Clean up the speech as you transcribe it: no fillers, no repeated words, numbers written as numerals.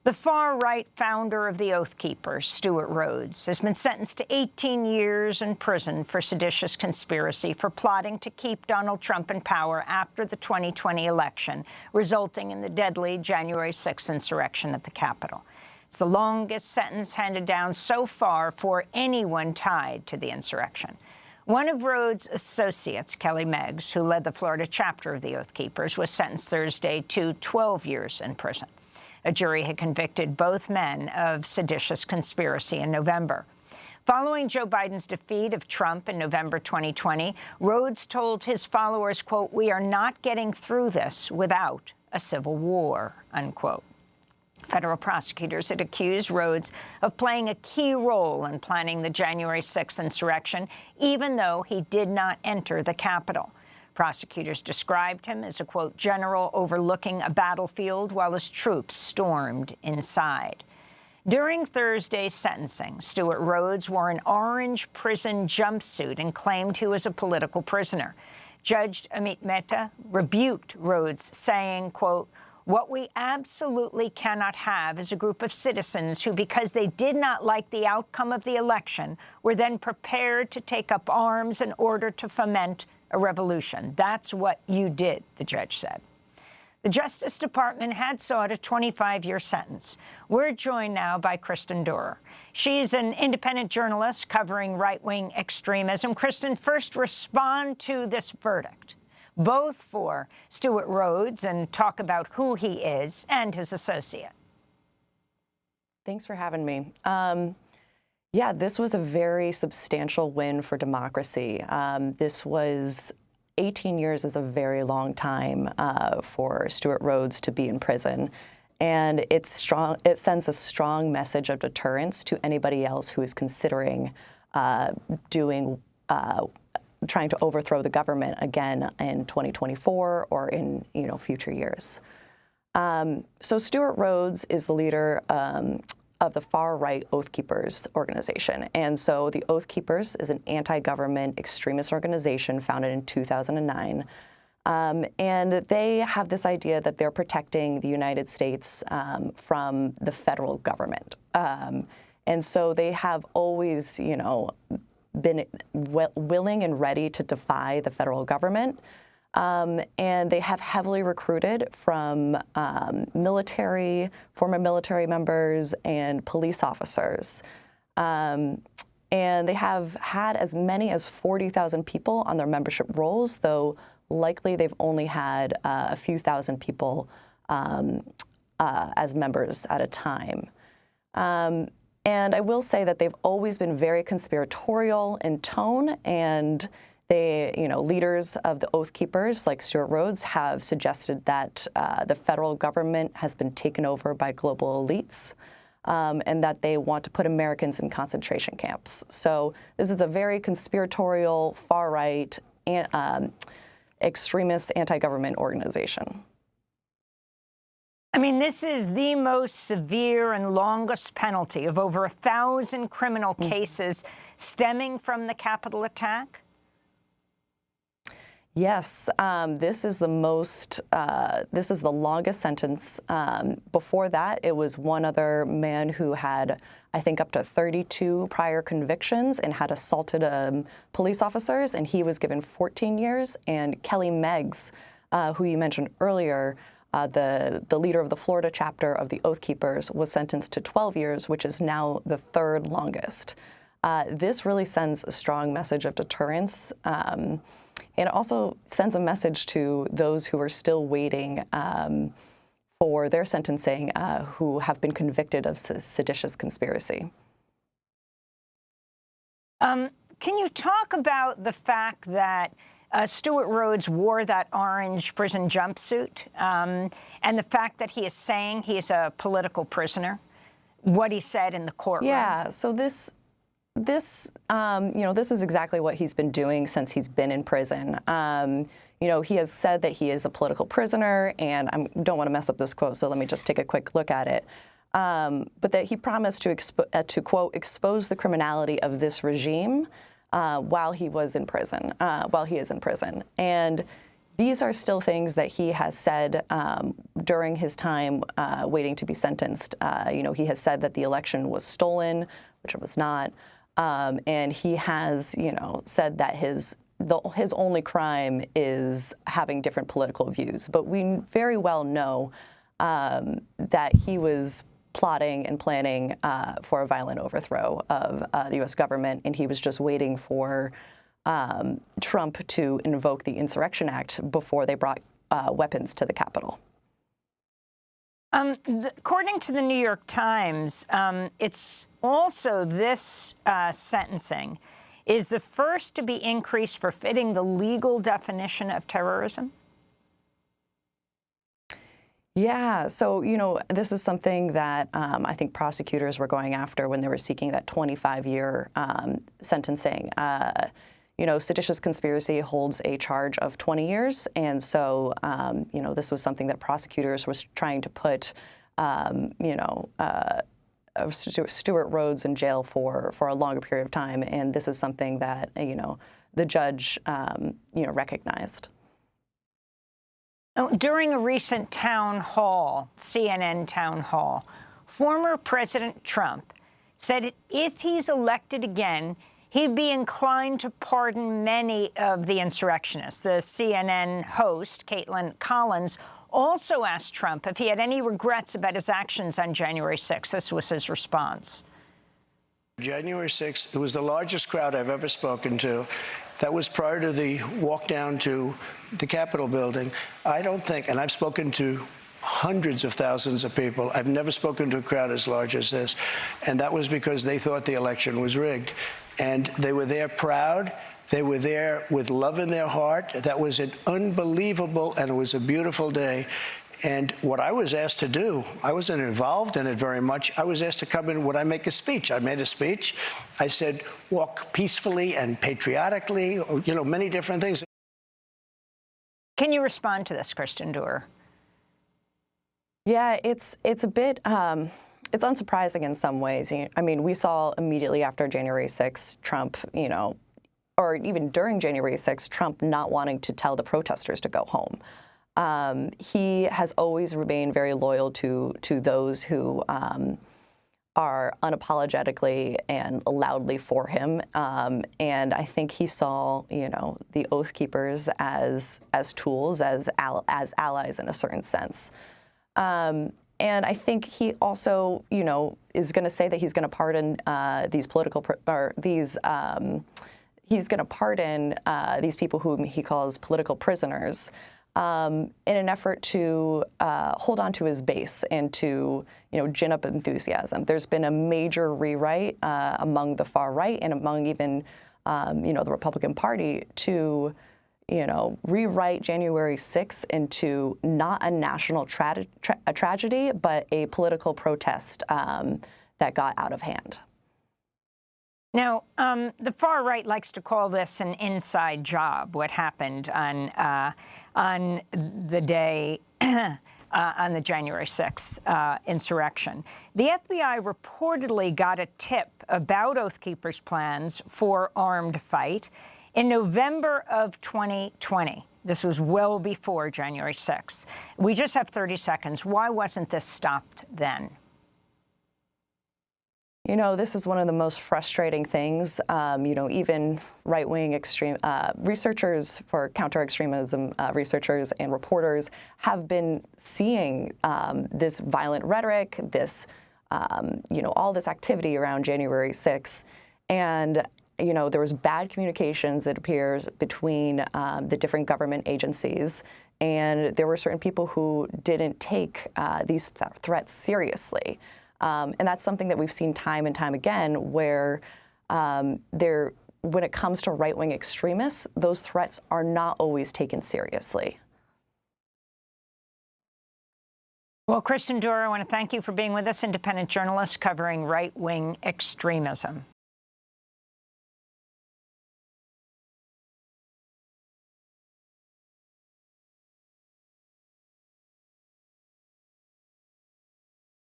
The far-right founder of the Oath Keepers, Stewart Rhodes, has been sentenced to 18 years in prison for seditious conspiracy for plotting to keep Donald Trump in power after the 2020 election, resulting in the deadly January 6th insurrection at the Capitol. It's the longest sentence handed down so far for anyone tied to the insurrection. One of Rhodes' associates, Meggs, who led the Florida chapter of the Oath Keepers, was sentenced Thursday to 12 years in prison. A jury had convicted both men of seditious conspiracy in November. Following Joe Biden's defeat of Trump in November 2020, Rhodes told his followers, quote, "We are not getting through this without a civil war," unquote. Federal prosecutors had accused Rhodes of playing a key role in planning the January 6th insurrection, even though he did not enter the Capitol. Prosecutors described him as a, quote, general overlooking a battlefield while his troops stormed inside. During Thursday's sentencing, Stewart Rhodes wore an orange prison jumpsuit and claimed he was a political prisoner. Judge Amit Mehta rebuked Rhodes, saying, quote, "What we absolutely cannot have is a group of citizens who, because they did not like the outcome of the election, were then prepared to take up arms in order to foment a revolution. That's what you did," the judge said. The Justice Department had sought a 25-year sentence. We're joined now by Kristen Doerer. She's an independent journalist covering right-wing extremism. Kristen, first respond to this verdict, both for Stewart Rhodes, and talk about who he is and his associate. Thanks for having me. Yeah, this was a very substantial win for democracy. This was 18 years is a very long time for Stewart Rhodes to be in prison. And it sends a strong message of deterrence to anybody else who is considering trying to overthrow the government again in 2024 or in future years. So Stewart Rhodes is the leader of the far-right Oath Keepers organization. And so the Oath Keepers is an anti-government extremist organization founded in 2009. And they have this idea that they're protecting the United States from the federal government. And so they have always, been willing and ready to defy the federal government. And they have heavily recruited from former military members and police officers. And they have had as many as 40,000 people on their membership rolls, though likely they've only had a few thousand people as members at a time. And I will say that they've always been very conspiratorial in tone, and they, leaders of the Oath Keepers, like Stewart Rhodes, have suggested that the federal government has been taken over by global elites, and that they want to put Americans in concentration camps. So this is a very conspiratorial, far-right, extremist, anti-government organization. I mean, this is the most severe and longest penalty of over 1,000 criminal cases stemming from the Capitol attack. Yes, this is the longest sentence. Before that, it was one other man who had, I think, up to 32 prior convictions and had assaulted police officers, and he was given 14 years. And Meggs, who you mentioned earlier, the leader of the Florida chapter of the Oath Keepers, was sentenced to 12 years, which is now the third longest. This really sends a strong message of deterrence. And it also sends a message to those who are still waiting for their sentencing, who have been convicted of seditious conspiracy. Can you talk about the fact that Stewart Rhodes wore that orange prison jumpsuit, and the fact that he is saying he is a political prisoner, what he said in the courtroom? Yeah, so this is exactly what he's been doing since he's been in prison. He has said that he is a political prisoner, and I don't want to mess up this quote, so let me just take a quick look at it. But that he promised to quote, expose the criminality of this regime while he is in prison. And these are still things that he has said during his time waiting to be sentenced. You know, he has said that the election was stolen, which it was not, and he has, you know, said that his only crime is having different political views. But we very well know that he was plotting and planning for a violent overthrow of the U.S. government, and he was just waiting for Trump to invoke the Insurrection Act before they brought weapons to the Capitol. According to the New York Times, it's also this sentencing is the first to be increased for fitting the legal definition of terrorism. Yeah, so, you know, this is something that I think prosecutors were going after when they were seeking that 25-year sentencing. You know, seditious conspiracy holds a charge of 20 years, and so, you know, this was something that prosecutors was trying to put, you know, Stewart Rhodes in jail for a longer period of time, and this is something that, you know, the judge, you know, recognized. During a recent town hall, CNN town hall, former President Trump said if he's elected again, he'd be inclined to pardon many of the insurrectionists. The CNN host, Caitlin Collins, also asked Trump if he had any regrets about his actions on January 6th. This was his response. January 6th, it was the largest crowd I've ever spoken to. That was prior to the walk down to the Capitol building. I don't think, and I've spoken to hundreds of thousands of people, I've never spoken to a crowd as large as this, and that was because they thought the election was rigged. And they were there proud. They were there with love in their heart. That was an unbelievable, and it was a beautiful day. And what I was asked to do, I wasn't involved in it very much. I was asked to come in, would I make a speech? I made a speech. I said, walk peacefully and patriotically, you know, many different things. Can you respond to this, Kristen Doerer? Yeah, it's a bit, it's unsurprising in some ways. I mean, we saw immediately after January 6th, Trump, you know, or even during January 6th, Trump not wanting to tell the protesters to go home. He has always remained very loyal to those who are unapologetically and loudly for him, and I think he saw, you know, the Oath Keepers as tools, as allies in a certain sense. And I think he also, you know, is going to say that he's going to pardon these he's going to pardon these people whom he calls political prisoners, in an effort to hold on to his base and to, you know, gin up enthusiasm. There's been a major rewrite among the far right and among even, you know, the Republican Party to, you know, rewrite January 6th into not a national tragedy, but a political protest that got out of hand. Now, the far right likes to call this an inside job, what happened on the day, on the January 6th insurrection. The FBI reportedly got a tip about Oath Keepers' plans for armed fight in November of 2020. This was well before January 6th. We just have 30 seconds. Why wasn't this stopped then? You know, this is one of the most frustrating things. You know, even right-wing researchers for counter-extremism researchers and reporters have been seeing this violent rhetoric, this, you know, all this activity around January 6th. And, you know, there was bad communications, it appears, between the different government agencies. And there were certain people who didn't take these threats seriously. And that's something that we've seen time and time again, where when it comes to right-wing extremists, those threats are not always taken seriously. Well, Kristen Doerer, I want to thank you for being with us, independent journalist covering right-wing extremism.